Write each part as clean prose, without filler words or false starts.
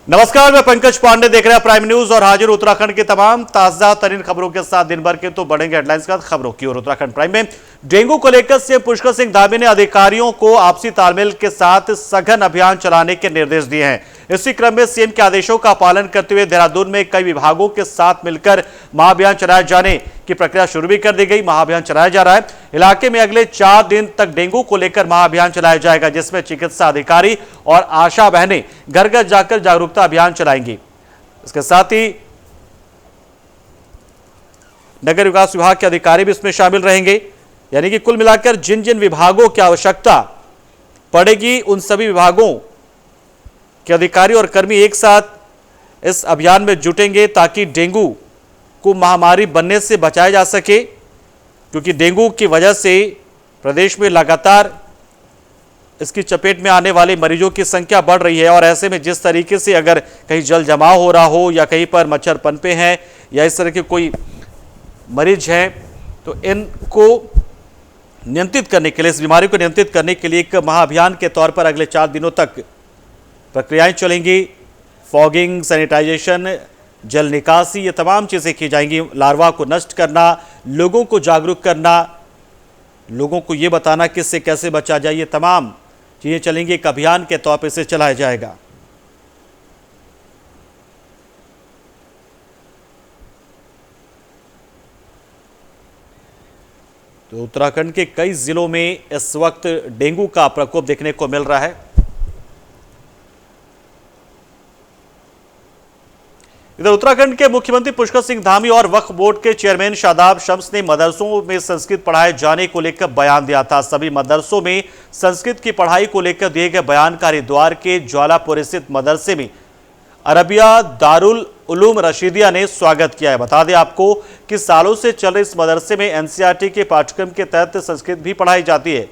नमस्कार, मैं पंकज पांडे, देख रहे हैं प्राइम न्यूज और हाजिर उत्तराखंड की तमाम ताजा तरीन खबरों के साथ। दिन भर के तो बढ़ेंगे हेडलाइंस का खबरों की ओर। उत्तराखंड प्राइम में डेंगू को लेकर सीएम पुष्कर सिंह धामी ने अधिकारियों को आपसी तालमेल के साथ सघन अभियान चलाने के निर्देश दिए हैं। इसी क्रम में सीएम के आदेशों का पालन करते हुए देहरादून में कई विभागों के साथ मिलकर महाअभियान चलाए जाने की प्रक्रिया शुरू भी कर दी गई। महाअभियान चलाया जा रहा है। इलाके में अगले 4 दिन तक डेंगू को लेकर महाअभियान चलाया जाएगा, जिसमें चिकित्सा अधिकारी और आशा बहनें घर घर जाकर जागरूकता अभियान चलाएंगी। इसके साथ ही नगर विकास विभाग के अधिकारी भी इसमें शामिल रहेंगे। यानी कि कुल मिलाकर जिन जिन विभागों की आवश्यकता पड़ेगी उन सभी विभागों के अधिकारी और कर्मी एक साथ इस अभियान में जुटेंगे ताकि डेंगू को महामारी बनने से बचाया जा सके, क्योंकि डेंगू की वजह से प्रदेश में लगातार इसकी चपेट में आने वाले मरीजों की संख्या बढ़ रही है। और ऐसे में जिस तरीके से अगर कहीं जल जमाव हो रहा हो या कहीं पर मच्छर पनपे हैं या इस तरह के कोई मरीज हैं, तो इनको नियंत्रित करने के लिए, इस बीमारी को नियंत्रित करने के लिए एक महाअभियान के तौर पर अगले 4 दिनों तक प्रक्रियाएं चलेंगी। फॉगिंग, सैनिटाइजेशन, जल निकासी, ये तमाम चीज़ें की जाएंगी। लार्वा को नष्ट करना, लोगों को जागरूक करना, लोगों को ये बताना कि इससे कैसे बचा जाए, ये तमाम चीज़ें चलेंगी। एक अभियान के तौर पर इसे चलाया जाएगा। तो उत्तराखंड के कई जिलों में इस वक्त डेंगू का प्रकोप देखने को मिल रहा है। इधर उत्तराखंड के मुख्यमंत्री पुष्कर सिंह धामी और वक्फ बोर्ड के चेयरमैन शादाब शम्स ने मदरसों में संस्कृत पढ़ाए जाने को लेकर बयान दिया था। सभी मदरसों में संस्कृत की पढ़ाई को लेकर दिए गए बयान का हरिद्वार के ज्वालापुर स्थित मदरसे में अरबिया दारुल उलूम रशीदिया ने स्वागत किया है। बता दें आपको कि सालों से चल रहे इस मदरसे में एनसीईआरटी के पाठ्यक्रम के तहत संस्कृत भी पढ़ाई जाती है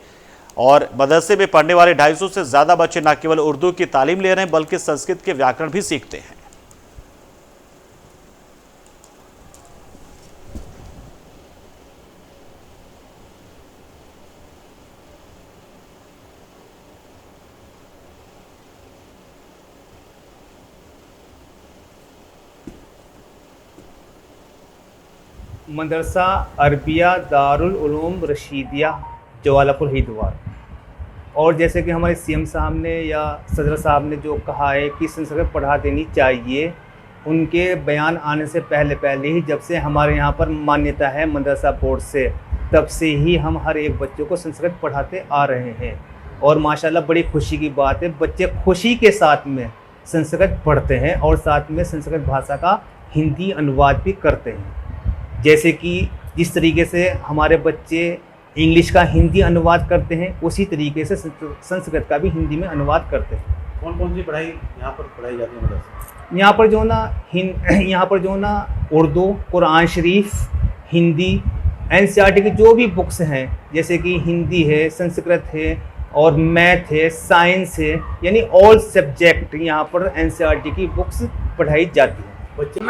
और मदरसे में पढ़ने वाले 250 से ज्यादा बच्चे न केवल उर्दू की तालीम ले रहे हैं बल्कि संस्कृत के व्याकरण भी सीखते हैं। मदरसा अरबिया दारुल उलूम रशीदिया ज्वालापुर हरिद्वार। और जैसे कि हमारे सीएम साहब ने या सदर साहब ने जो कहा है कि संस्कृत पढ़ा देनी चाहिए, उनके बयान आने से पहले ही जब से हमारे यहाँ पर मान्यता है मदरसा बोर्ड से, तब से ही हम हर एक बच्चे को संस्कृत पढ़ाते आ रहे हैं। और माशाल्लाह बड़ी खुशी की बात है, बच्चे खुशी के साथ में संस्कृत पढ़ते हैं और साथ में संस्कृत भाषा का हिंदी अनुवाद भी करते हैं। जैसे कि जिस तरीके से हमारे बच्चे इंग्लिश का हिंदी अनुवाद करते हैं, उसी तरीके से संस्कृत का भी हिंदी में अनुवाद करते हैं। कौन कौन सी पढ़ाई यहाँ पर पढ़ाई जाती है मदरसे? यहाँ पर जो ना उर्दू, कुरान शरीफ, हिंदी, एनसीईआरटी की जो भी बुक्स हैं, जैसे कि हिंदी है, संस्कृत है और मैथ है, साइंस है, यानी ऑल सब्जेक्ट यहाँ पर एनसीईआरटी की बुक्स पढ़ाई जाती है। बच्चे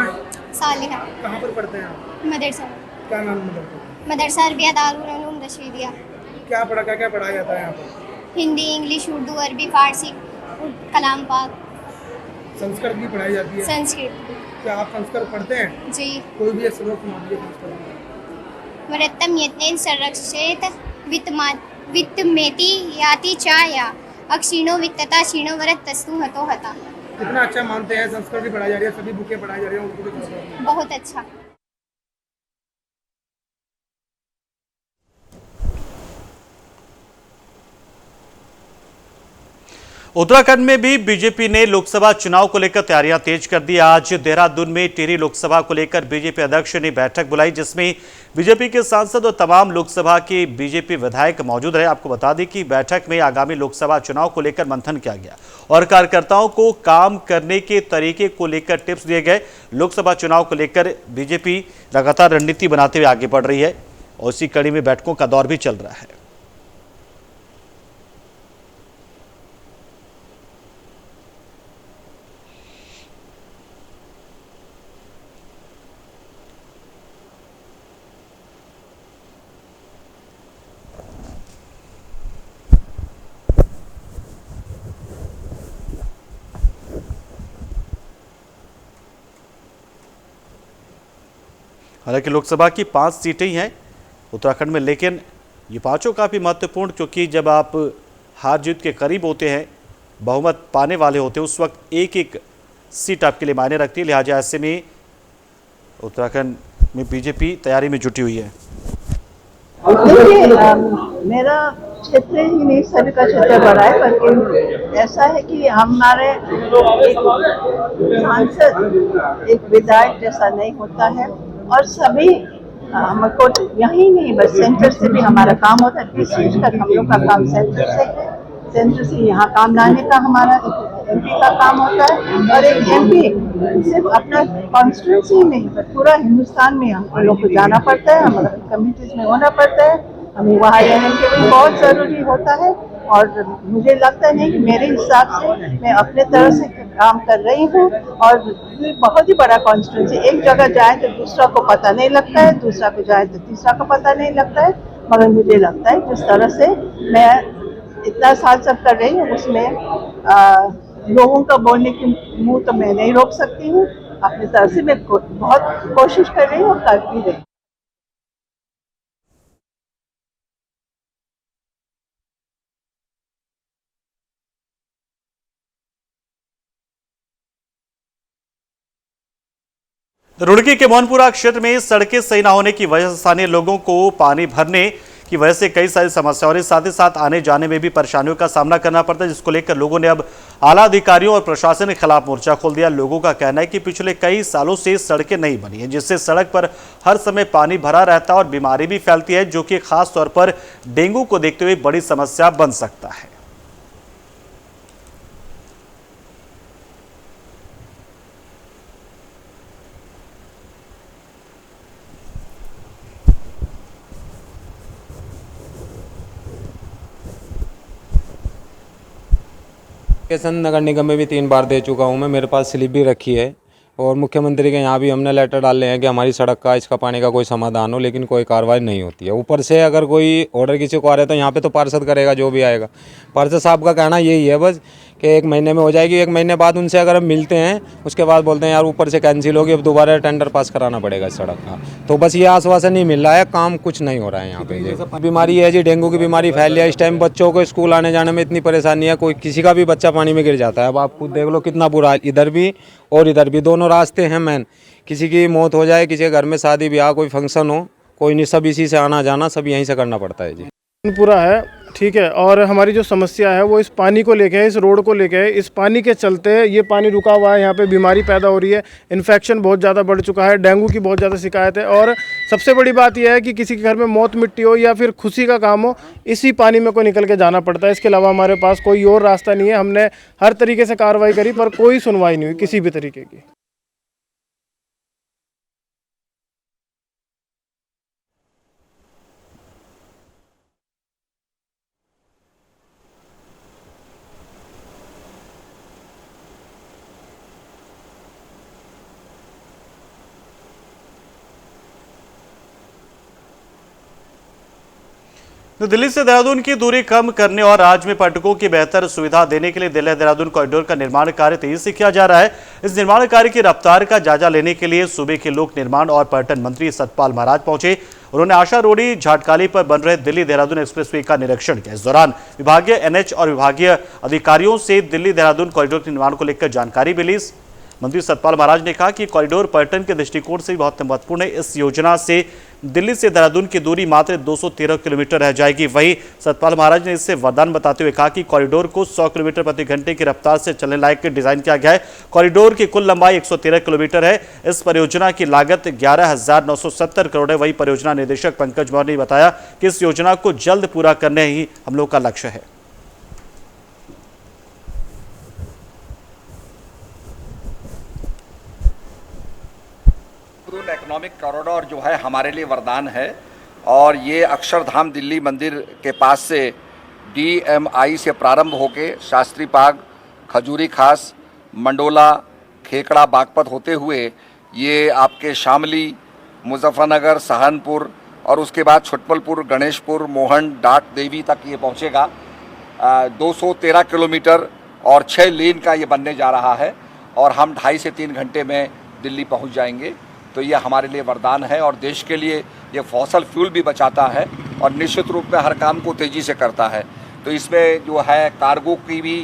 सालिहा। कहाँ पर पढ़ते हैं आप? मदरसा। क्या नाम मदरसे? मदरसा अरबिया दारुल उलूम रशीदिया। क्या पढ़ाया जाता है यहाँ पर? हिंदी, इंग्लिश, उर्दू, अरबी, फारसी, कलाम पाक। संस्कृत भी पढ़ाई जाती है? संस्कृत। क्या आप संस्कृत पढ़ते हैं? जी। कोई भी श्लोक सुना दीजिए संस्कृत। वरत्तम यत्नेन संरक्षेत वित्तमेति याति चाया अक्षीणो वित्तता क्षीणो वरत्तस्तु हतो हता। कितना अच्छा मानते हैं, संस्कृत भी पढ़ाई जा रही है, सभी बुकें पढ़ाई जा रही हैं, उर्दू भी। बहुत अच्छा। उत्तराखंड में भी बीजेपी ने लोकसभा चुनाव को लेकर तैयारियां तेज कर दी। आज देहरादून में टिहरी लोकसभा को लेकर बीजेपी अध्यक्ष ने बैठक बुलाई, जिसमें बीजेपी के सांसद और तमाम लोकसभा के बीजेपी विधायक मौजूद रहे। आपको बता दें कि बैठक में आगामी लोकसभा चुनाव को लेकर मंथन किया गया और कार्यकर्ताओं को काम करने के तरीके को लेकर टिप्स दिए गए। लोकसभा चुनाव को लेकर बीजेपी लगातार रणनीति बनाते हुए आगे बढ़ रही है और इसी कड़ी में बैठकों का दौर भी चल रहा है। हालांकि लोकसभा की 5 सीटें ही हैं उत्तराखंड में, लेकिन ये पांचों काफ़ी महत्वपूर्ण, क्योंकि जब आप हार जीत के करीब होते हैं, बहुमत पाने वाले होते हैं, उस वक्त एक एक सीट आपके लिए मायने रखती है। लिहाजा ऐसे में उत्तराखंड में बीजेपी तैयारी में जुटी हुई है। देखिए, मेरा क्षेत्र ही नहीं, सभी का क्षेत्र बड़ा है, पर ऐसा है कि हमारे एक सांसद एक विधायक जैसा नहीं होता है, और सभी हमको यही नहीं बस सेंटर से भी हमारा काम होता है। 20 फीसद तक हम लोग का काम सेंटर से है, सेंटर से यहाँ काम लाने का हमारा एमपी का काम होता है। और एक एमपी सिर्फ अपना कॉन्स्टिट्यूंसी ही नहीं पर पूरा हिंदुस्तान में हम लोग को जाना पड़ता है, हमारे कम्युनिटीज में होना पड़ता है, हमें वहाँ रहने के लिए बहुत ज़रूरी होता है। और मुझे लगता नहीं कि मेरे हिसाब से मैं अपने तरह से काम कर रही हूँ, और बहुत ही बड़ा कॉन्स्टिट्यूंसी, एक जगह जाए तो दूसरा को पता नहीं लगता है, दूसरा को जाए तो तीसरा को पता नहीं लगता है। मगर मुझे लगता है जिस तरह से मैं इतना साल सब कर रही हूँ, उसमें लोगों का बोलने की मुंह तो मैं नहीं रोक सकती हूँ। अपनी तरफ से मैं बहुत कोशिश कर रही हूँ और कर भी रही हूँ। रुड़की के मोहनपुरा क्षेत्र में सड़कें सही न होने की वजह से स्थानीय लोगों को पानी भरने की वजह से कई सारी समस्याओं और साथ ही साथ आने जाने में भी परेशानियों का सामना करना पड़ता है, जिसको लेकर लोगों ने अब आला अधिकारियों और प्रशासन के खिलाफ मोर्चा खोल दिया। लोगों का कहना है कि पिछले कई सालों से सड़कें नहीं बनी हैं, जिससे सड़क पर हर समय पानी भरा रहता है और बीमारी भी फैलती है, जो कि खास तौर पर डेंगू को देखते हुए बड़ी समस्या बन सकता है। नगर निगम में भी 3 बार दे चुका हूँ मैं, मेरे पास स्लिप भी रखी है, और मुख्यमंत्री के यहाँ भी हमने लेटर डाले हैं कि हमारी सड़क का, इसका पानी का कोई समाधान हो, लेकिन कोई कार्रवाई नहीं होती है। ऊपर से अगर कोई ऑर्डर किसी को आ रहा है तो यहाँ पे तो पार्षद करेगा जो भी आएगा। पार्षद साहब का कहना यही है बस कि 1 महीने में हो जाएगी। 1 महीने बाद उनसे अगर हम मिलते हैं, उसके बाद बोलते हैं यार ऊपर से कैंसिल होगी, अब दोबारा टेंडर पास कराना पड़ेगा इस सड़क का। तो बस ये आश्वासन नहीं मिल रहा है, काम कुछ नहीं हो रहा है यहाँ पे। बीमारी है जी, डेंगू की बीमारी फैल रही है इस टाइम। बच्चों को स्कूल आने जाने में इतनी परेशानी है, कोई किसी का भी बच्चा पानी में गिर जाता है। अब आप खुद देख लो कितना बुरा है, इधर भी और इधर भी, दोनों रास्ते हैं मेन। किसी की मौत हो जाए, किसी के घर में शादी ब्याह कोई फंक्शन हो, कोई नहीं, सब इसी से आना जाना सब यहीं से करना पड़ता है जी। पूरा है ठीक है। और हमारी जो समस्या है वो इस पानी को लेके है, इस रोड को लेके है। इस पानी के चलते ये पानी रुका हुआ है, यहाँ पे बीमारी पैदा हो रही है, इन्फेक्शन बहुत ज़्यादा बढ़ चुका है, डेंगू की बहुत ज़्यादा शिकायत है। और सबसे बड़ी बात यह है कि किसी के घर में मौत मिट्टी हो या फिर खुशी का काम हो, इसी पानी में को निकल के जाना पड़ता है। इसके अलावा हमारे पास कोई और रास्ता नहीं है। हमने हर तरीके से कार्रवाई करी पर कोई सुनवाई नहीं हुई किसी भी तरीके की। तो दिल्ली से देहरादून की दूरी कम करने और राज्य में पर्यटकों की बेहतर सुविधा देने के लिए दिल्ली देहरादून कॉरिडोर का निर्माण कार्य तेजी से किया जा रहा है। इस निर्माण कार्य की रफ्तार का जायजा लेने के लिए सूबे के लोक निर्माण और पर्यटन मंत्री सतपाल महाराज पहुंचे। उन्होंने आशा रोडी झाटकाली पर बन रहे दिल्ली देहरादून एक्सप्रेसवे का निरीक्षण किया। इस दौरान विभागीय एनएच और विभागीय अधिकारियों से दिल्ली देहरादून कॉरिडोर के निर्माण को लेकर जानकारी भी ली। मंत्री सतपाल महाराज ने कहा कि कॉरिडोर पर्यटन के दृष्टिकोण से बहुत महत्वपूर्ण है। इस योजना से दिल्ली से देहरादून की दूरी मात्र 213 किलोमीटर रह जाएगी। वहीं सतपाल महाराज ने इससे वरदान बताते हुए कहा कि कॉरिडोर को 100 किलोमीटर प्रति घंटे की रफ्तार से चलने लायक डिजाइन किया गया है। कॉरिडोर की कुल लंबाई 113 किलोमीटर है। इस परियोजना की लागत 11,970 करोड़ है। वहीं परियोजना निदेशक पंकज मौर्य ने बताया कि इस योजना को जल्द पूरा करने ही हम लोग का लक्ष्य है। इकोनॉमिक कॉरिडोर जो है हमारे लिए वरदान है, और ये अक्षरधाम दिल्ली मंदिर के पास से DMI से प्रारंभ होके शास्त्री बाग, खजूरी खास, मंडोला, खेकड़ा, बागपत होते हुए ये आपके शामली, मुजफ्फरनगर, सहारनपुर और उसके बाद छुटमलपुर, गणेशपुर, मोहन, डाक देवी तक ये पहुँचेगा। 213 किलोमीटर और 6 लेन का ये बनने जा रहा है, और हम 2.5 से 3 घंटे में दिल्ली पहुँच जाएंगे। तो ये हमारे लिए वरदान है और देश के लिए ये फॉसल फ्यूल भी बचाता है और निश्चित रूप में हर काम को तेज़ी से करता है। तो इसमें जो है कार्गो की भी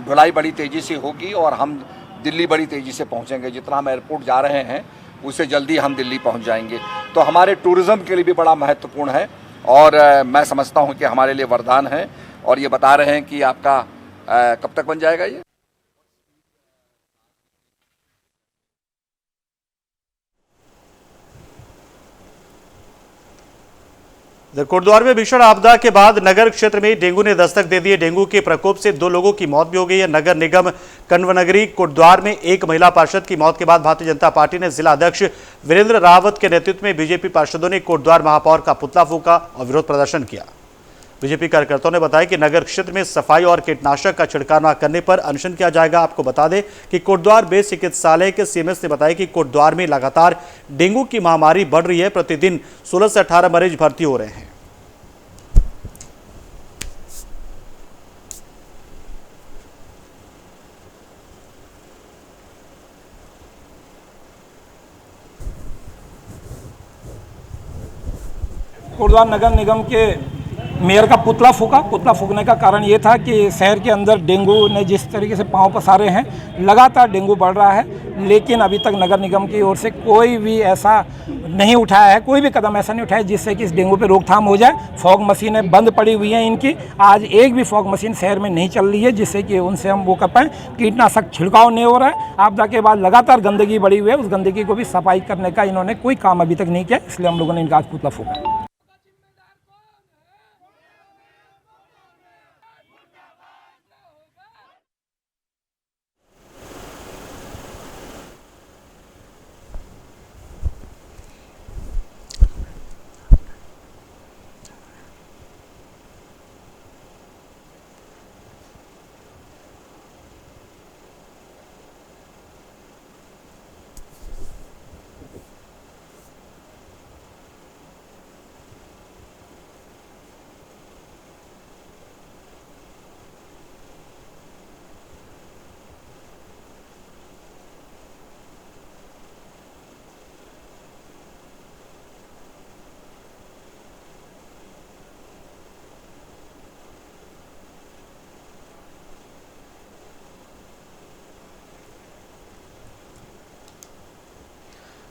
ढुलाई बड़ी तेज़ी से होगी और हम दिल्ली बड़ी तेज़ी से पहुंचेंगे। जितना हम एयरपोर्ट जा रहे हैं उससे जल्दी हम दिल्ली पहुंच जाएंगे। तो हमारे टूरिज़्म के लिए भी बड़ा महत्वपूर्ण है और मैं समझता हूं कि हमारे लिए वरदान है। और ये बता रहे हैं कि आपका कब तक बन जाएगा ये? कोटद्वार में भीषण आपदा के बाद नगर क्षेत्र में डेंगू ने दस्तक दे दी है। डेंगू के प्रकोप से 2 लोगों की मौत भी हो गई है। नगर निगम कण्वनगरी कोटद्वार में एक महिला पार्षद की मौत के बाद भारतीय जनता पार्टी ने जिला अध्यक्ष वीरेंद्र रावत के नेतृत्व में बीजेपी पार्षदों ने कोटद्वार महापौर का पुतला फूंका और विरोध प्रदर्शन किया। बीजेपी कार्यकर्ताओं ने बताया कि नगर क्षेत्र में सफाई और कीटनाशक का छिड़काव न करने पर अनशन किया जाएगा। आपको बता दें कि कोटद्वार बेस चिकित्सालय के सीएमएस ने बताया कि कोटद्वार में लगातार डेंगू की महामारी बढ़ रही है। प्रतिदिन 16 से 18 मरीज भर्ती हो रहे हैं। कोटद्वार नगर निगम के मेयर का पुतला फूंकने का कारण ये था कि शहर के अंदर डेंगू ने जिस तरीके से पांव पसारे हैं, लगातार डेंगू बढ़ रहा है। लेकिन अभी तक नगर निगम की ओर से कोई भी ऐसा नहीं उठाया है, कोई भी कदम ऐसा नहीं उठाया जिससे कि इस डेंगू पे रोकथाम हो जाए। फॉग मशीनें बंद पड़ी हुई हैं इनकी, आज एक भी फॉग मशीन शहर में नहीं चल रही है जिससे कि उनसे हम वो कर पाएँ। कीटनाशक छिड़काव नहीं हो रहा है। आपदा के बाद लगातार गंदगी बढ़ी हुई है, उस गंदगी को भी सफाई करने का इन्होंने कोई काम अभी तक नहीं किया, इसलिए हम लोगों ने इनका आज पुतला फूंका।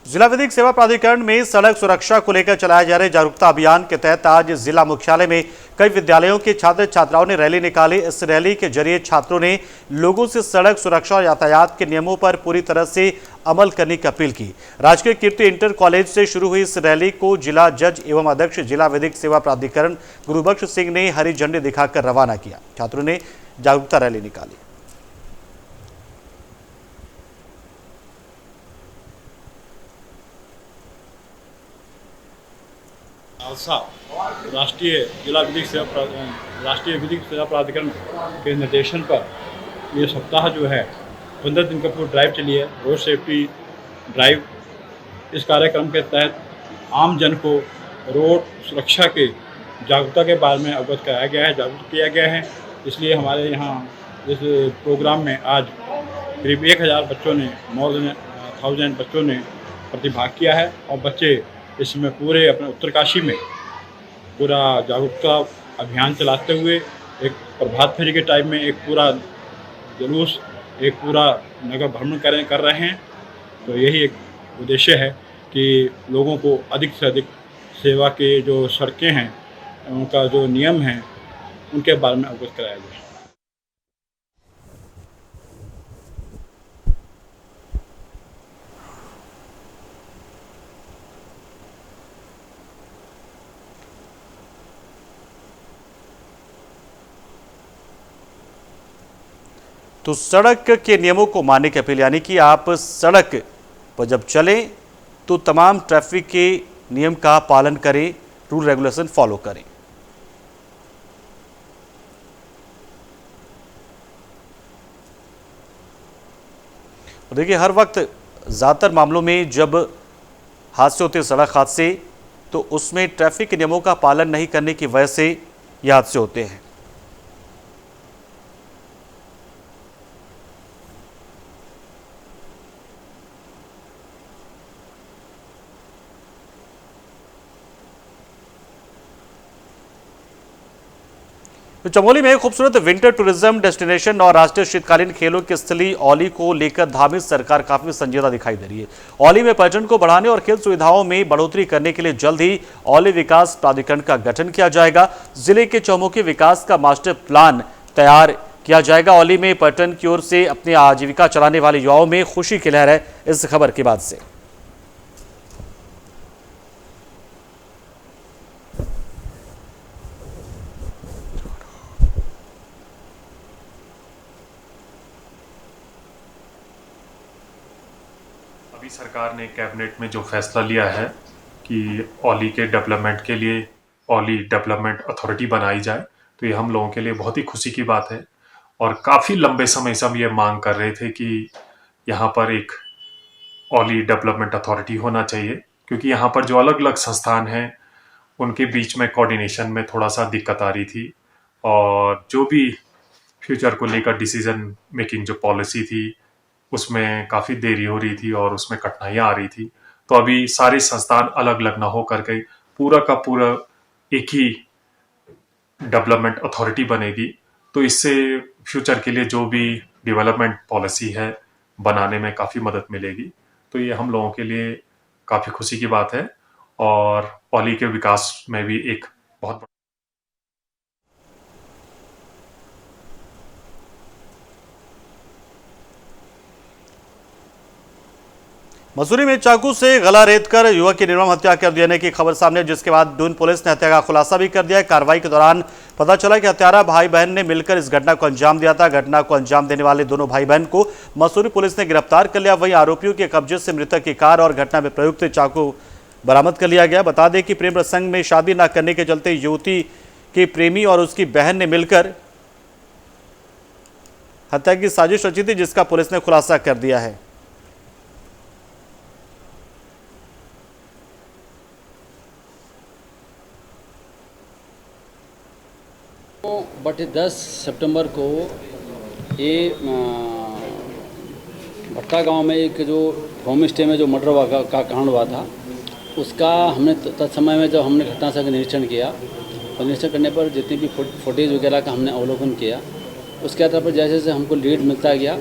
जिला विधिक सेवा प्राधिकरण में सड़क सुरक्षा को लेकर चलाए जा रहे जागरूकता अभियान के तहत आज जिला मुख्यालय में कई विद्यालयों के छात्र छात्राओं ने रैली निकाली। इस रैली के जरिए छात्रों ने लोगों से सड़क सुरक्षा और यातायात के नियमों पर पूरी तरह से अमल करने की अपील की। राजकीय कीर्ति इंटर कॉलेज से शुरू हुई इस रैली को जिला जज एवं अध्यक्ष जिला विधिक सेवा प्राधिकरण गुरुबख्श सिंह ने हरी झंडी दिखाकर रवाना किया। छात्रों ने जागरूकता रैली निकाली। राष्ट्रीय विधिक सेवा प्राधिकरण के निर्देशन पर ये सप्ताह जो है 15 दिन का पूरा ड्राइव चली है, रोड सेफ्टी ड्राइव। इस कार्यक्रम के तहत आम जन को रोड सुरक्षा के जागरूकता के बारे में अवगत कराया गया है, जागरूक किया गया है। इसलिए हमारे यहाँ इस प्रोग्राम में आज करीब 1000 बच्चों ने, मोर देन 1000 बच्चों ने प्रतिभाग किया है और बच्चे इसमें पूरे अपने उत्तरकाशी में पूरा जागरूकता अभियान चलाते हुए एक प्रभात फेरी के टाइम में एक पूरा जुलूस, एक पूरा नगर भ्रमण कर रहे हैं। तो यही एक उद्देश्य है कि लोगों को अधिक से अधिक सेवा के जो सड़कें हैं, उनका जो नियम हैं, उनके बारे में अवगत कराया जाए। तो सड़क के नियमों को मानने की अपील, यानी कि आप सड़क पर जब चलें तो तमाम ट्रैफिक के नियम का पालन करें, रूल रेगुलेशन फॉलो करें। देखिए, हर वक्त ज़्यादातर मामलों में जब हादसे होते हैं, सड़क हादसे, तो उसमें ट्रैफिक के नियमों का पालन नहीं करने की वजह से ये हादसे होते हैं। तो चमोली में खूबसूरत विंटर टूरिज्म डेस्टिनेशन और राष्ट्रीय शीतकालीन खेलों की स्थली औली को लेकर धामी सरकार काफी संजीदा दिखाई दे रही है। औली में पर्यटन को बढ़ाने और खेल सुविधाओं में बढ़ोतरी करने के लिए जल्द ही औली विकास प्राधिकरण का गठन किया जाएगा। जिले के चौमुखी विकास का मास्टर प्लान तैयार किया जाएगा। औली में पर्यटन की ओर से अपनी आजीविका चलाने वाले युवाओं में खुशी की लहर है इस खबर के बाद से। अभी सरकार ने कैबिनेट में जो फैसला लिया है कि औली के डेवलपमेंट के लिए औली डेवलपमेंट अथॉरिटी बनाई जाए, तो ये हम लोगों के लिए बहुत ही खुशी की बात है। और काफ़ी लंबे समय से हम ये मांग कर रहे थे कि यहाँ पर एक औली डेवलपमेंट अथॉरिटी होना चाहिए, क्योंकि यहाँ पर जो अलग अलग संस्थान हैं उनके बीच में कोऑर्डिनेशन में थोड़ा सा दिक्कत आ रही थी, और जो भी फ्यूचर को लेकर डिसीजन मेकिंग जो पॉलिसी थी उसमें काफ़ी देरी हो रही थी और उसमें कठिनाइयाँ आ रही थी। तो अभी सारे संस्थान अलग अलग ना हो करके पूरा का पूरा एक ही डेवलपमेंट अथॉरिटी बनेगी, तो इससे फ्यूचर के लिए जो भी डेवलपमेंट पॉलिसी है बनाने में काफ़ी मदद मिलेगी। तो ये हम लोगों के लिए काफ़ी खुशी की बात है और औली के विकास में भी एक बहुत मसूरी में चाकू से गला रेतकर युवक की निर्मम हत्या कर देने की खबर सामने है, जिसके बाद दून पुलिस ने हत्या का खुलासा भी कर दिया है। कार्रवाई के दौरान पता चला कि हत्यारा भाई बहन ने मिलकर इस घटना को अंजाम दिया था। घटना को अंजाम देने वाले दोनों भाई बहन को मसूरी पुलिस ने गिरफ्तार कर लिया। वहीं आरोपियों के कब्जे से मृतक की कार और घटना में प्रयुक्त चाकू बरामद कर लिया गया। बता दें कि प्रेम प्रसंग में शादी न करने के चलते युवती के प्रेमी और उसकी बहन ने मिलकर हत्या की साजिश रची थी, जिसका पुलिस ने खुलासा कर दिया है। बट 10 सितंबर को ये भट्टा गांव में एक जो होम स्टे में जो मर्डर का कांड हुआ था, उसका हमने तत्समय में जब हमने घटनास्थल का निरीक्षण किया और निरीक्षण करने पर जितनी भी फुटेज वगैरह का हमने अवलोकन किया, उसके आधार पर जैसे जैसे हमको लीड मिलता गया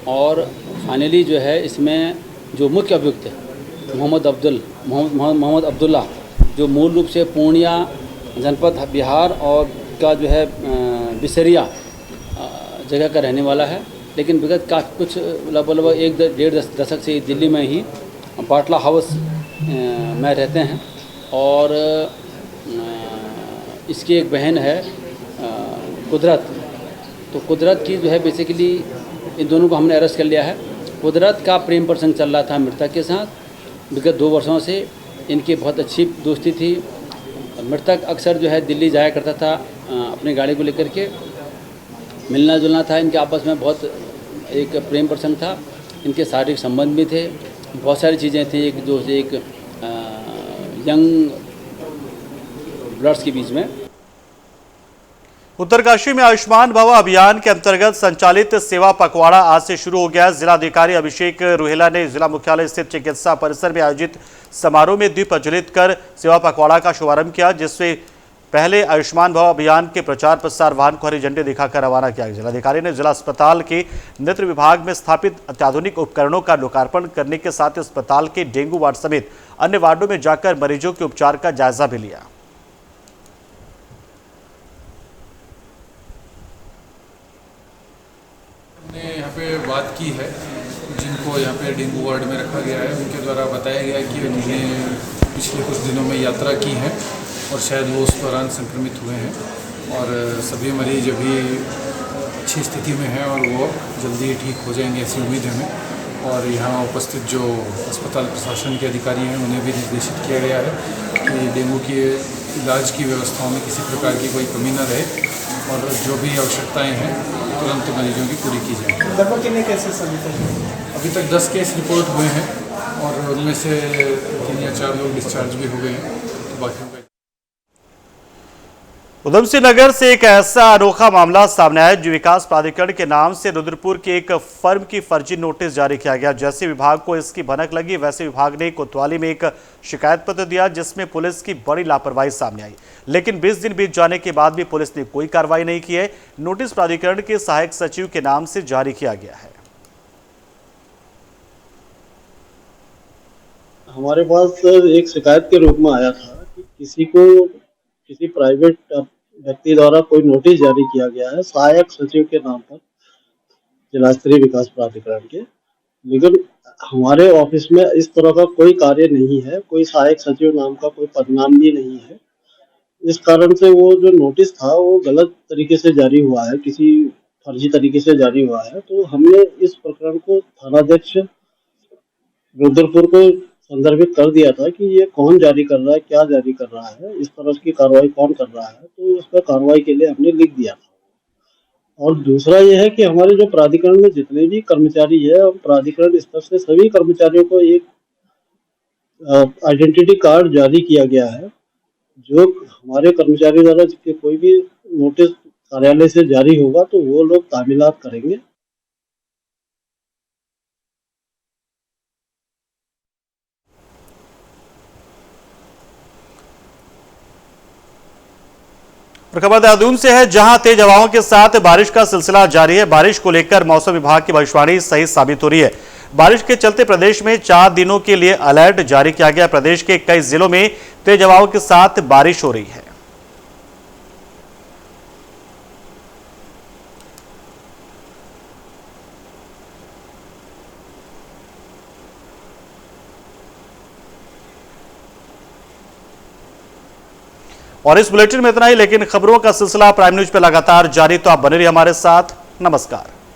और फाइनली जो है इसमें जो मुख्य अभियुक्त है मोहम्मद अब्दुल्ला, जो मूल रूप से पूर्णिया जनपद बिहार और का जो है बिसरिया जगह का रहने वाला है, लेकिन विगत का कुछ लगभग 1-1.5 दशक से दिल्ली में ही बाटला हाउस में रहते हैं। और इसकी एक बहन है कुदरत, तो कुदरत की जो है बेसिकली इन दोनों को हमने अरेस्ट कर लिया है। कुदरत का प्रेम प्रसंग चल रहा था मृतक के साथ। विगत 2 वर्षों से इनकी बहुत अच्छी दोस्ती थी। मृतक अक्सर जो है दिल्ली जाया करता था अपनी गाड़ी को लेकर के, मिलना जुलना था इनके आपस में, बहुत एक प्रेम प्रसंग था। इनके शारीरिक संबंध भी थे, बहुत सारी चीज़ें थी एक जो एक यंग ब्लड्स के बीच में। उत्तरकाशी में आयुष्मान भव अभियान के अंतर्गत संचालित सेवा पखवाड़ा आज से शुरू हो गया। जिलाधिकारी अभिषेक रुहेला ने जिला मुख्यालय स्थित चिकित्सा परिसर में आयोजित समारोह में दीप प्रज्वलित कर सेवा पखवाड़ा का शुभारंभ किया, जिससे पहले आयुष्मान भव अभियान के प्रचार प्रसार वाहन को हरी झंडी दिखाकर रवाना किया। जिलाधिकारी ने जिला अस्पताल के नेत्र विभाग में स्थापित अत्याधुनिक उपकरणों का लोकार्पण करने के साथ अस्पताल के डेंगू वार्ड समेत अन्य वार्डों में जाकर मरीजों के उपचार का जायजा भी लिया। हमने यहाँ पे बात की है, जिनको यहाँ पे डेंगू वार्ड में रखा गया है उनके द्वारा बताया गया कि उन्होंने पिछले कुछ दिनों में यात्रा की है और शायद वो उस दौरान संक्रमित हुए हैं, और सभी मरीज अभी अच्छी स्थिति में हैं और वो जल्दी ठीक हो जाएंगे ऐसी उम्मीद है हमें। और यहाँ उपस्थित जो अस्पताल प्रशासन के अधिकारी हैं उन्हें भी निर्देशित किया गया है कि डेंगू के इलाज की व्यवस्थाओं में किसी प्रकार की कोई कमी न रहे और जो भी आवश्यकताएं हैं तुरंत मरीजों की पूरी की जाए। लगभग कितने केसेस अभी तक 10 केस रिपोर्ट हुए हैं और उनमें से 3 या 4 लोग डिस्चार्ज भी हो गए हैं, तो बाकी उधम सिंह नगर से एक ऐसा अनोखा मामला सामने आया जो विकास प्राधिकरण के नाम से रुद्रपुर के एक फर्म की फर्जी नोटिस जारी किया गया। जैसे विभाग को इसकी भनक लगी वैसे विभाग ने कोतवाली में एक शिकायत पत्र दिया जिसमें पुलिस की बड़ी लापरवाही सामने आई, लेकिन 20 दिन बीत जाने के बाद भी पुलिस ने कोई कार्रवाई नहीं की है। नोटिस प्राधिकरण के सहायक सचिव के नाम से जारी किया गया है। हमारे पास एक शिकायत के रूप में आया था कि किसी प्राइवेट व्यक्ति द्वारा कोई नोटिस जारी किया गया है सहायक सचिव के नाम पर जिला स्तरीय विकास प्राधिकरण के, लेकिन हमारे ऑफिस में इस तरह का कोई कार्य नहीं है, कोई सहायक सचिव नाम का कोई पदनाम भी नहीं है। इस कारण से वो जो नोटिस था वो गलत तरीके से जारी हुआ है, किसी फर्जी तरीके से जारी हुआ है। तो हमने इस प्रकरण को थानाध्यक्ष रुद्रपुर को संदर्भित कर दिया था कि ये कौन जारी कर रहा है, क्या जारी कर रहा है, इस तरह की कार्रवाई कौन कर रहा है। तो उस पर कार्रवाई के लिए हमने लिख दिया था। और दूसरा ये है कि हमारे जो प्राधिकरण में जितने भी कर्मचारी है और प्राधिकरण स्तर से सभी कर्मचारियों को एक आइडेंटिटी कार्ड जारी किया गया है। जो हमारे कर्मचारी द्वारा कोई भी नोटिस कार्यालय से जारी होगा तो वो लोग तामीलात करेंगे। खबर देहरादून से है, जहां तेज हवाओं के साथ बारिश का सिलसिला जारी है। बारिश को लेकर मौसम विभाग की भविष्यवाणी सही साबित हो रही है। बारिश के चलते प्रदेश में 4 दिनों के लिए अलर्ट जारी किया गया। प्रदेश के कई जिलों में तेज हवाओं के साथ बारिश हो रही है। और इस बुलेटिन में इतना ही, लेकिन खबरों का सिलसिला प्राइम न्यूज पे लगातार जारी, तो आप बने रहिए हमारे साथ। नमस्कार।